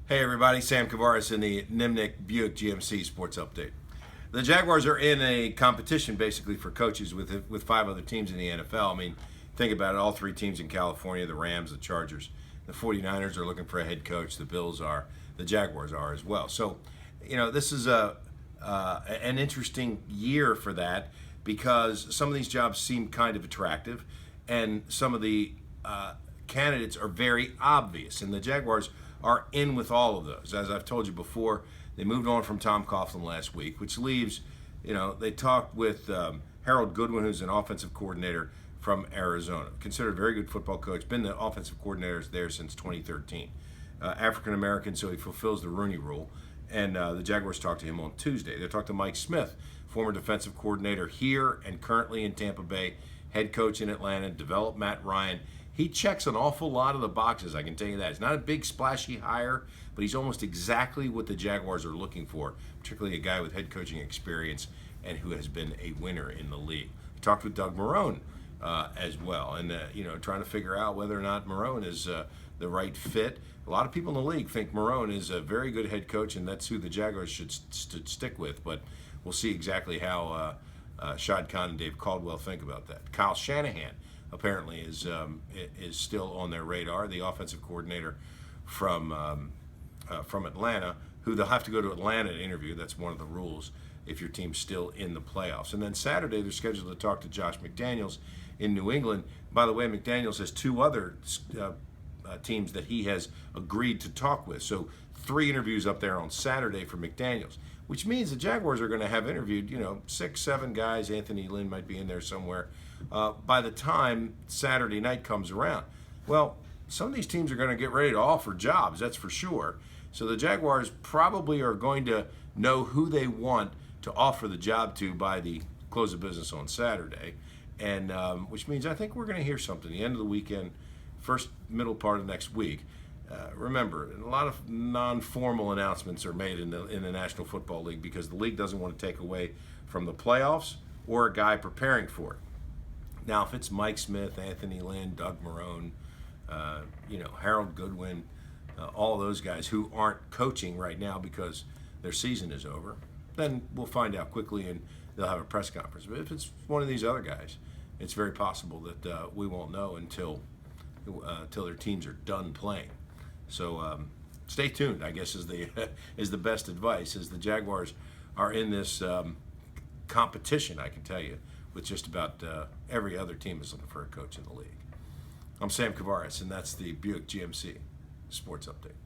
Hey everybody, Sam Kavaris in the Nimnicht Buick GMC Sports Update. The Jaguars are in a competition basically for coaches with five other teams in the NFL. I mean, think about it, all three teams in California, the Rams, the Chargers, the 49ers are looking for a head coach, the Bills are, the Jaguars are as well. So, this is an interesting year for that because some of these jobs seem kind of attractive and some of the candidates are very obvious, and the Jaguars are in with all of those. As I've told you before, they moved on from Tom Coughlin last week, which leaves, they talked with Harold Goodwin, who's an offensive coordinator from Arizona, considered a very good football coach, been the offensive coordinator there since 2013. African American, so he fulfills the Rooney Rule. And the Jaguars talked to him on Tuesday. They talked to Mike Smith, former defensive coordinator here and currently in Tampa Bay, head coach in Atlanta, developed Matt Ryan. He checks an awful lot of the boxes, I can tell you that. It's not a big splashy hire, but he's almost exactly what the Jaguars are looking for, particularly a guy with head coaching experience and who has been a winner in the league. We talked with Doug Marrone as well, and trying to figure out whether or not Marrone is the right fit. A lot of people in the league think Marrone is a very good head coach, and that's who the Jaguars should stick with, but we'll see exactly how Shad Khan and Dave Caldwell think about that. Kyle Shanahan apparently is still on their radar, the offensive coordinator from Atlanta, who they'll have to go to Atlanta to interview. That's one of the rules if your team's still in the playoffs. And then Saturday, they're scheduled to talk to Josh McDaniels in New England. By the way, McDaniels has two other teams that he has agreed to talk with. So 3 interviews up there on Saturday for McDaniels, which means the Jaguars are going to have interviewed, 6, 7 guys. Anthony Lynn might be in there somewhere by the time Saturday night comes around. Well, some of these teams are going to get ready to offer jobs, that's for sure. So the Jaguars probably are going to know who they want to offer the job to by the close of business on Saturday, and which means I think we're going to hear something the end of the weekend, middle part of next week. Remember, a lot of non-formal announcements are made in the National Football League because the league doesn't want to take away from the playoffs or a guy preparing for it. Now, if it's Mike Smith, Anthony Lynn, Doug Marrone, Harold Goodwin, all those guys who aren't coaching right now because their season is over, then we'll find out quickly and they'll have a press conference. But if it's one of these other guys, it's very possible that we won't know until their teams are done playing. So stay tuned, I guess, is the best advice, as the Jaguars are in this competition, I can tell you, with just about every other team is looking for a coach in the league. I'm Sam Kavaris, and that's the Buick GMC Sports Update.